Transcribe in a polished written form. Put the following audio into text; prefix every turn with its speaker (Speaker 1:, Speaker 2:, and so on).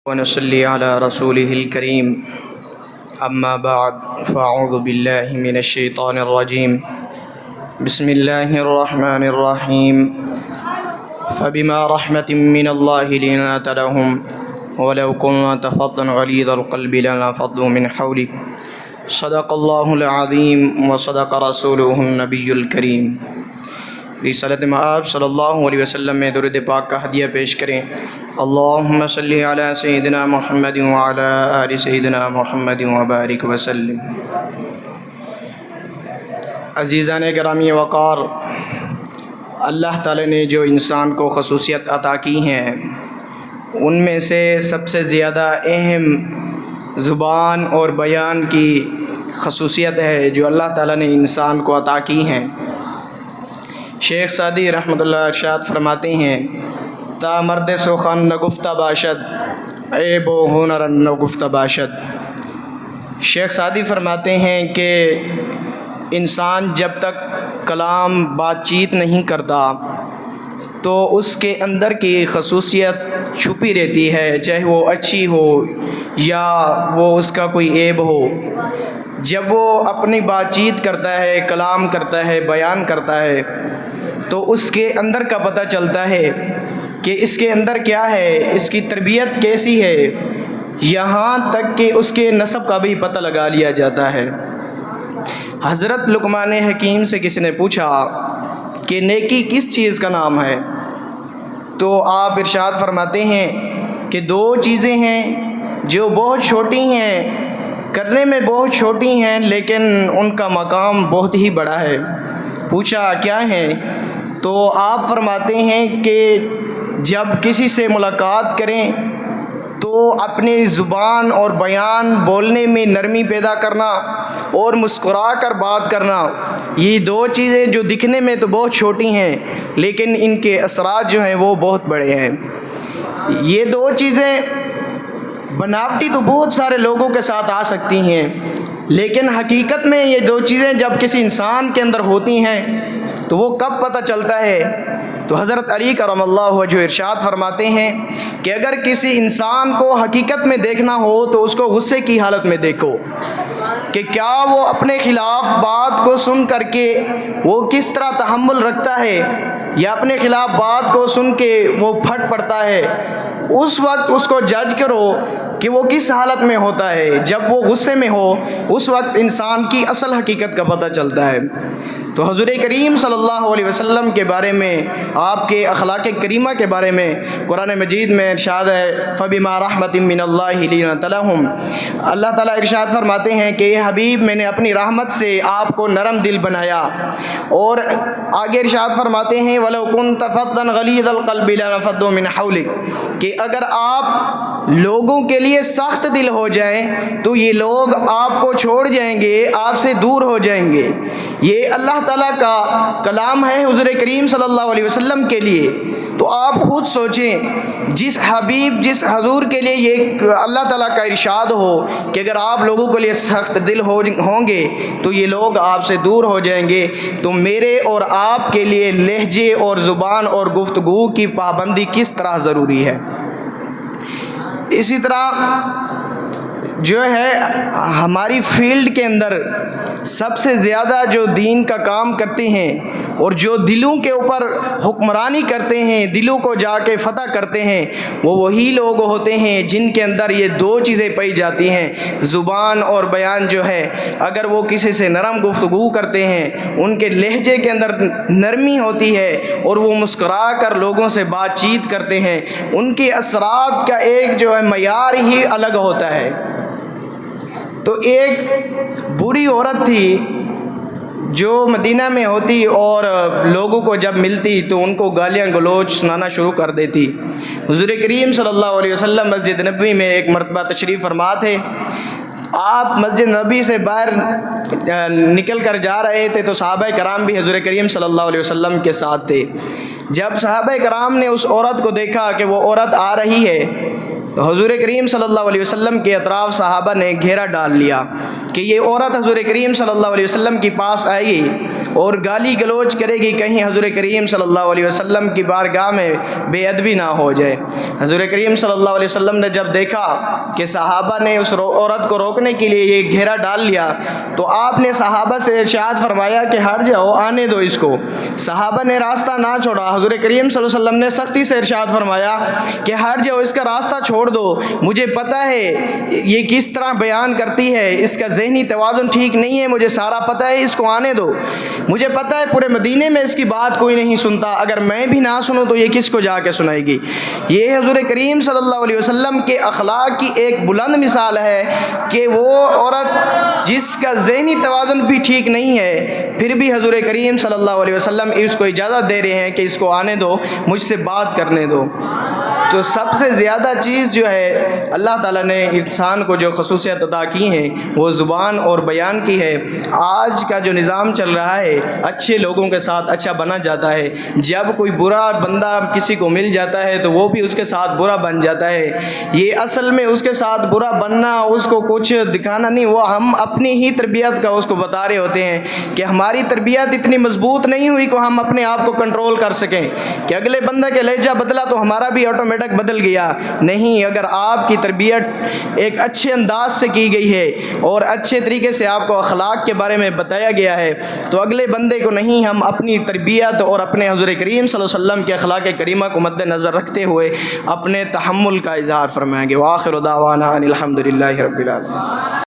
Speaker 1: ونصلي على رسوله الكريم أما بعد فأعوذ بالله من الشيطان الرجيم بسم الله الرحمن الرحيم فبما رحمة من الله لنت لهم ولو كنت فظا غليظ القلب لانفضوا من حولك صدق الله العظيم وصدق رسوله النبي الكريم۔ رسالت مآب صلی اللہ علیہ وسلم میں درود پاک کا ہدیہ پیش کریں۔ اللہم صلی علی سیدنا محمد وعلی آل سیدنا محمد وبارک وسلم۔ عزیزان گرامی وقار، اللہ تعالی نے جو انسان کو خصوصیت عطا کی ہیں ان میں سے سب سے زیادہ اہم زبان اور بیان کی خصوصیت ہے جو اللہ تعالی نے انسان کو عطا کی ہیں۔ شیخ سعدی رحمۃ اللہ ارشاد فرماتے ہیں تا مرد سخن نگفتہ باشد عیب و ہنر نگفتہ باشد۔ شیخ سعدی فرماتے ہیں کہ انسان جب تک کلام بات چیت نہیں کرتا تو اس کے اندر کی خصوصیت چھپی رہتی ہے، چاہے وہ اچھی ہو یا وہ اس کا کوئی عیب ہو۔ جب وہ اپنی بات چیت کرتا ہے، کلام کرتا ہے، بیان کرتا ہے تو اس کے اندر کا پتہ چلتا ہے کہ اس کے اندر کیا ہے، اس کی تربیت کیسی ہے، یہاں تک کہ اس کے نسب کا بھی پتہ لگا لیا جاتا ہے۔ حضرت لقمان حکیم سے کسی نے پوچھا کہ نیکی کس چیز کا نام ہے، تو آپ ارشاد فرماتے ہیں کہ دو چیزیں ہیں جو بہت چھوٹی ہیں، کرنے میں بہت چھوٹی ہیں لیکن ان کا مقام بہت ہی بڑا ہے۔ پوچھا کیا ہیں؟ تو آپ فرماتے ہیں کہ جب کسی سے ملاقات کریں تو اپنی زبان اور بیان بولنے میں نرمی پیدا کرنا اور مسکرا کر بات کرنا، یہ دو چیزیں جو دکھنے میں تو بہت چھوٹی ہیں لیکن ان کے اثرات جو ہیں وہ بہت بڑے ہیں۔ یہ دو چیزیں بناوٹی تو بہت سارے لوگوں کے ساتھ آ سکتی ہیں لیکن حقیقت میں یہ دو چیزیں جب کسی انسان کے اندر ہوتی ہیں تو وہ کب پتہ چلتا ہے؟ تو حضرت علی کرم اللہ وجہ ارشاد فرماتے ہیں کہ اگر کسی انسان کو حقیقت میں دیکھنا ہو تو اس کو غصے کی حالت میں دیکھو کہ کیا وہ اپنے خلاف بات کو سن کر کے وہ کس طرح تحمل رکھتا ہے، یا اپنے خلاف بات کو سن کے وہ پھٹ پڑتا ہے۔ اس وقت اس کو جج کرو کہ وہ کس حالت میں ہوتا ہے۔ جب وہ غصے میں ہو اس وقت انسان کی اصل حقیقت کا پتہ چلتا ہے۔ تو حضور کریم صلی اللہ علیہ وسلم کے بارے میں، آپ کے اخلاق کریمہ کے بارے میں قرآن مجید میں ارشاد ہے فَبِمَا رَحْمَةٍ مِّنَ اللَّهِ لِنْتَ لَهُمْ۔ اللہ تعالیٰ ارشاد فرماتے ہیں کہ اے حبیب، میں نے اپنی رحمت سے آپ کو نرم دل بنایا، اور آگے ارشاد فرماتے ہیں وَلَوْ كُنْتَ فَظًّا غَلِيظَ الْقَلْبِ لَانفَضُّوا مِنْ حَوْلِكَ، کہ اگر آپ لوگوں کے لیے سخت دل ہو جائیں تو یہ لوگ آپ کو چھوڑ جائیں گے، آپ سے دور ہو جائیں گے۔ یہ اللہ تعالیٰ کا کلام ہے حضور کریم صلی اللہ علیہ وسلم کے لیے۔ تو آپ خود سوچیں، جس حبیب، جس حضور کے لیے یہ اللہ تعالیٰ کا ارشاد ہو کہ اگر آپ لوگوں کے لیے سخت دل ہوں گے تو یہ لوگ آپ سے دور ہو جائیں گے، تو میرے اور آپ کے لیے لہجے اور زبان اور گفتگو کی پابندی کس طرح ضروری ہے۔ اسی طرح جو ہے ہماری فیلڈ کے اندر سب سے زیادہ جو دین کا کام کرتے ہیں اور جو دلوں کے اوپر حکمرانی کرتے ہیں، دلوں کو جا کے فتح کرتے ہیں، وہ وہی لوگ ہوتے ہیں جن کے اندر یہ دو چیزیں پائی جاتی ہیں، زبان اور بیان جو ہے۔ اگر وہ کسی سے نرم گفتگو کرتے ہیں، ان کے لہجے کے اندر نرمی ہوتی ہے اور وہ مسکرا کر لوگوں سے بات چیت کرتے ہیں، ان کے اثرات کا ایک جو ہے معیار ہی الگ ہوتا ہے۔ تو ایک بوڑھی عورت تھی جو مدینہ میں ہوتی اور لوگوں کو جب ملتی تو ان کو گالیاں گلوچ سنانا شروع کر دیتی۔ حضور کریم صلی اللہ علیہ وسلم مسجد نبوی میں ایک مرتبہ تشریف فرما تھے۔ آپ مسجد نبی سے باہر نکل کر جا رہے تھے تو صحابہ کرام بھی حضور کریم صلی اللہ علیہ وسلم کے ساتھ تھے۔ جب صحابہ کرام نے اس عورت کو دیکھا کہ وہ عورت آ رہی ہے تو حضور کریم صلی اللہ علیہ وسلم کے اطراف صحابہ نے گھیرا ڈال لیا کہ یہ عورت حضور کریم صلی اللہ علیہ وسلم کے پاس آئے گی اور گالی گلوچ کرے گی، کہیں حضور کریم صلی اللہ علیہ وسلم کی بارگاہ میں بے ادبی نہ ہو جائے۔ حضور کریم صلی اللہ علیہ وسلم نے جب دیکھا کہ صحابہ نے اس عورت کو روکنے کے لیے یہ گھیرا ڈال لیا تو آپ نے صحابہ سے ارشاد فرمایا کہ ہٹ جاؤ، آنے دو اس کو۔ صحابہ نے راستہ نہ چھوڑا۔ حضور کریم صلی اللہ علیہ وسلم نے سختی سے ارشاد فرمایا کہ ہٹ جاؤ، اس کا راستہ چھوڑ دو، مجھے پتہ ہے یہ کس طرح بیان کرتی ہے، اس کا ذہنی توازن ٹھیک نہیں ہے، مجھے سارا پتہ ہے، اس کو آنے دو۔ مجھے پتہ ہے پورے مدینے میں اس کی بات کوئی نہیں سنتا، اگر میں بھی نہ سنوں تو یہ کس کو جا کے سنائے گی۔ یہ حضور کریم صلی اللہ علیہ وسلم کے اخلاق کی ایک بلند مثال ہے کہ وہ عورت جس کا ذہنی توازن بھی ٹھیک نہیں ہے، پھر بھی حضور کریم صلی اللہ علیہ وسلم اس کو اجازت دے رہے ہیں کہ اس کو آنے دو، مجھ سے بات کرنے دو۔ تو سب سے زیادہ چیز جو ہے اللہ تعالیٰ نے انسان کو جو خصوصیت عطا کی ہیں وہ زبان اور بیان کی ہے۔ آج کا جو نظام چل رہا ہے، اچھے لوگوں کے ساتھ اچھا بنا جاتا ہے، جب کوئی برا بندہ کسی کو مل جاتا ہے تو وہ بھی اس کے ساتھ برا بن جاتا ہے۔ یہ اصل میں اس کے ساتھ برا بننا، اس کو کچھ دکھانا نہیں، وہ ہم اپنی ہی تربیت کا اس کو بتا رہے ہوتے ہیں کہ ہماری تربیت اتنی مضبوط نہیں ہوئی کہ ہم اپنے آپ کو کنٹرول کر سکیں کہ اگلے بندہ کے لہجہ بدلا تو ہمارا بھی آٹومیٹک بدل گیا۔ نہیں، اگر آپ کی تربیت ایک اچھے انداز سے کی گئی ہے اور اچھے طریقے سے آپ کو اخلاق کے بارے میں بتایا گیا ہے تو اگلے بندے کو نہیں، ہم اپنی تربیت اور اپنے حضور کریم صلی اللہ علیہ وسلم کے اخلاق کریمہ کو مد نظر رکھتے ہوئے اپنے تحمل کا اظہار فرمائیں گے۔ وآخر دعوانا ان الحمد للہ رب العالمین۔